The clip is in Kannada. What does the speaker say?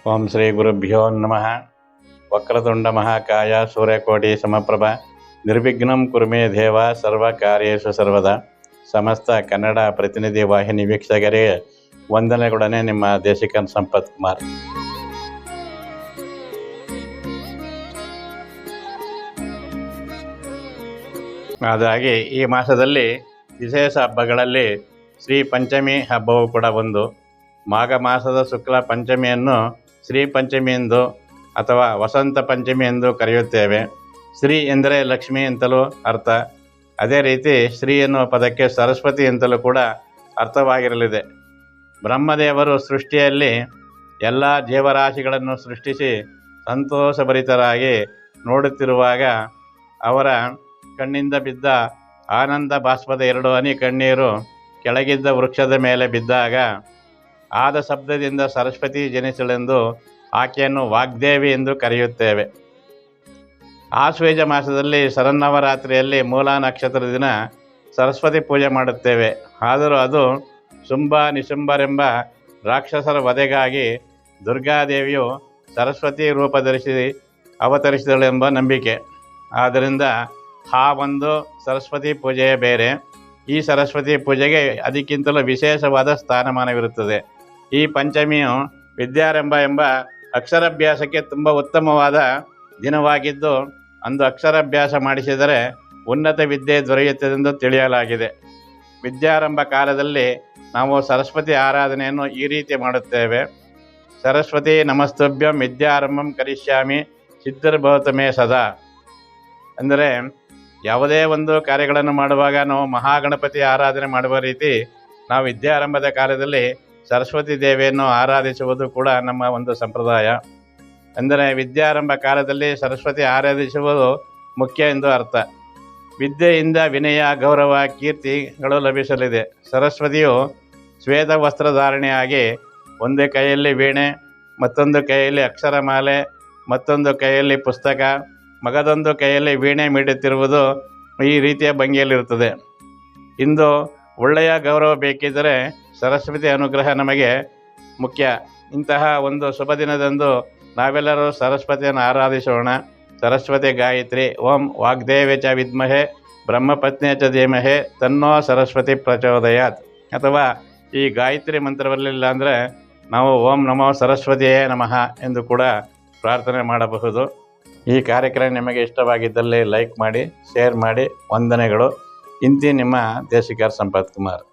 ಓಂ ಶ್ರೀ ಗುರುಭ್ಯೋ ನಮಃ. ವಕ್ರತುಂಡ ಮಹಾಕಾಯ ಸೂರ್ಯಕೋಟಿ ಸಮಪ್ರಭ ನಿರ್ವಿಘ್ನಂ ಕುರುಮೇ ದೇವ ಸರ್ವ ಕಾರ್ಯೇಷು ಸರ್ವದ. ಸಮಸ್ತ ಕನ್ನಡ ಪ್ರತಿನಿಧಿ ವಾಹಿನಿ ವೀಕ್ಷಕರಿಗೆ ವಂದನೆಗಳೊಡನೆ ನಿಮ್ಮ ದೇಶಿಕನ್ ಸಂಪತ್ ಕುಮಾರ್. ಹಾಗಾಗಿ ಈ ಮಾಸದಲ್ಲಿ ವಿಶೇಷ ಹಬ್ಬಗಳಲ್ಲಿ ಶ್ರೀ ಪಂಚಮಿ ಹಬ್ಬವು ಕೂಡ ಒಂದು. ಮಾಘ ಮಾಸದ ಶುಕ್ಲ ಪಂಚಮಿಯನ್ನು ಶ್ರೀ ಪಂಚಮಿ ಎಂದು ಅಥವಾ ವಸಂತ ಪಂಚಮಿ ಎಂದು ಕರೆಯುತ್ತೇವೆ. ಶ್ರೀ ಎಂದರೆ ಲಕ್ಷ್ಮಿ ಅಂತಲೂ ಅರ್ಥ. ಅದೇ ರೀತಿ ಶ್ರೀ ಎನ್ನುವ ಪದಕ್ಕೆ ಸರಸ್ವತಿ ಅಂತಲೂ ಕೂಡ ಅರ್ಥವಾಗಿರಲಿದೆ. ಬ್ರಹ್ಮದೇವರು ಸೃಷ್ಟಿಯಲ್ಲಿ ಎಲ್ಲ ಜೀವರಾಶಿಗಳನ್ನು ಸೃಷ್ಟಿಸಿ ಸಂತೋಷಭರಿತರಾಗಿ ನೋಡುತ್ತಿರುವಾಗ ಅವರ ಕಣ್ಣಿಂದ ಬಿದ್ದ ಆನಂದ ಬಾಷ್ಪದ 2 ಹನಿ ಕಣ್ಣೀರು ಕೆಳಗಿದ್ದ ವೃಕ್ಷದ ಮೇಲೆ ಬಿದ್ದಾಗ ಆದ ಶಬ್ದದಿಂದ ಸರಸ್ವತಿ ಜನಿಸಲೆಂದು ಆಕೆಯನ್ನು ವಾಗ್ದೇವಿ ಎಂದು ಕರೆಯುತ್ತೇವೆ. ಆಶ್ವೇಜ ಮಾಸದಲ್ಲಿ ಶರನ್ನವರಾತ್ರಿಯಲ್ಲಿ ಮೂಲ ನಕ್ಷತ್ರದ ದಿನ ಸರಸ್ವತಿ ಪೂಜೆ ಮಾಡುತ್ತೇವೆ. ಆದರೂ ಅದು ಶುಂಭ ನಿಶುಂಭರೆಂಬ ರಾಕ್ಷಸರ ವಧೆಗಾಗಿ ದುರ್ಗಾದೇವಿಯು ಸರಸ್ವತಿ ರೂಪ ಧರಿಸಿ ಅವತರಿಸಿದಳೆಂಬ ನಂಬಿಕೆ. ಆದ್ದರಿಂದ ಆ ಒಂದು ಸರಸ್ವತಿ ಪೂಜೆಯೇ ಬೇರೆ. ಈ ಸರಸ್ವತಿ ಪೂಜೆಗೆ ಅದಕ್ಕಿಂತಲೂ ವಿಶೇಷವಾದ ಸ್ಥಾನಮಾನವಿರುತ್ತದೆ. ಈ ಪಂಚಮಿಯು ವಿದ್ಯಾರಂಭ ಎಂಬ ಅಕ್ಷರಾಭ್ಯಾಸಕ್ಕೆ ತುಂಬ ಉತ್ತಮವಾದ ದಿನವಾಗಿದ್ದು, ಅಂದು ಅಕ್ಷರಾಭ್ಯಾಸ ಮಾಡಿಸಿದರೆ ಉನ್ನತ ವಿದ್ಯೆ ದೊರೆಯುತ್ತದೆಂದು ತಿಳಿಯಲಾಗಿದೆ. ವಿದ್ಯಾರಂಭ ಕಾಲದಲ್ಲಿ ನಾವು ಸರಸ್ವತಿ ಆರಾಧನೆಯನ್ನು ಈ ರೀತಿ ಮಾಡುತ್ತೇವೆ. ಸರಸ್ವತಿ ನಮಸ್ತುಭ್ಯಂ ವಿದ್ಯಾರಂಭಂ ಕರಿಷ್ಯಾಮಿ ಸಿದ್ಧಿರ್ಭವತು ಮೇ ಸದಾ. ಅಂದರೆ ಯಾವುದೇ ಒಂದು ಕಾರ್ಯಗಳನ್ನು ಮಾಡುವಾಗ ನಾವು ಮಹಾಗಣಪತಿ ಆರಾಧನೆ ಮಾಡುವ ರೀತಿ ನಾವು ವಿದ್ಯಾರಂಭದ ಕಾಲದಲ್ಲಿ ಸರಸ್ವತಿ ದೇವಿಯನ್ನು ಆರಾಧಿಸುವುದು ಕೂಡ ನಮ್ಮ ಒಂದು ಸಂಪ್ರದಾಯ. ಅಂದರೆ ವಿದ್ಯಾರಂಭ ಕಾಲದಲ್ಲಿ ಸರಸ್ವತಿ ಆರಾಧಿಸುವುದು ಮುಖ್ಯ ಎಂದು ಅರ್ಥ. ವಿದ್ಯೆಯಿಂದ ವಿನಯ, ಗೌರವ, ಕೀರ್ತಿಗಳು ಲಭಿಸಲಿದೆ. ಸರಸ್ವತಿಯು ಶ್ವೇತ ವಸ್ತ್ರಧಾರಣೆಯಾಗಿ ಒಂದೇ ಕೈಯಲ್ಲಿ ವೀಣೆ, ಮತ್ತೊಂದು ಕೈಯಲ್ಲಿ ಅಕ್ಷರಮಾಲೆ, ಮತ್ತೊಂದು ಕೈಯಲ್ಲಿ ಪುಸ್ತಕ, ಮಗದೊಂದು ಕೈಯಲ್ಲಿ ವೀಣೆ ಮೀಡುತ್ತಿರುವುದು ಈ ರೀತಿಯ ಭಂಗಿಯಲ್ಲಿರುತ್ತದೆ. ಇಂದು ಒಳ್ಳೆಯ ಗೌರವ ಬೇಕಿದ್ದರೆ ಸರಸ್ವತಿ ಅನುಗ್ರಹ ನಮಗೆ ಮುಖ್ಯ. ಇಂತಹ ಒಂದು ಶುಭ ದಿನದಂದು ನಾವೆಲ್ಲರೂ ಸರಸ್ವತಿಯನ್ನು ಆರಾಧಿಸೋಣ. ಸರಸ್ವತಿ ಗಾಯತ್ರಿ. ಓಂ ವಾಗ್ದೇವಿ ಚ ವಿದ್ಮಹೆ ಬ್ರಹ್ಮಪತ್ನಿ ಚ ಧೀಮಹಿ ತನ್ನೋ ಸರಸ್ವತಿ ಪ್ರಚೋದಯಾತ್. ಅಥವಾ ಈ ಗಾಯತ್ರಿ ಮಂತ್ರವರಲಿಲ್ಲ ಅಂದರೆ ನಾವು ಓಂ ನಮೋ ಸರಸ್ವತಿಯೇ ನಮಃ ಎಂದು ಕೂಡ ಪ್ರಾರ್ಥನೆ ಮಾಡಬಹುದು. ಈ ಕಾರ್ಯಕ್ರಮ ನಿಮಗೆ ಇಷ್ಟವಾಗಿದ್ದಲ್ಲಿ ಲೈಕ್ ಮಾಡಿ, ಶೇರ್ ಮಾಡಿ. ವಂದನೆಗಳು. ಇಂತಿ ನಿಮ್ಮ ದೇಶಿಕರ್ ಸಂಪತ್ ಕುಮಾರ್.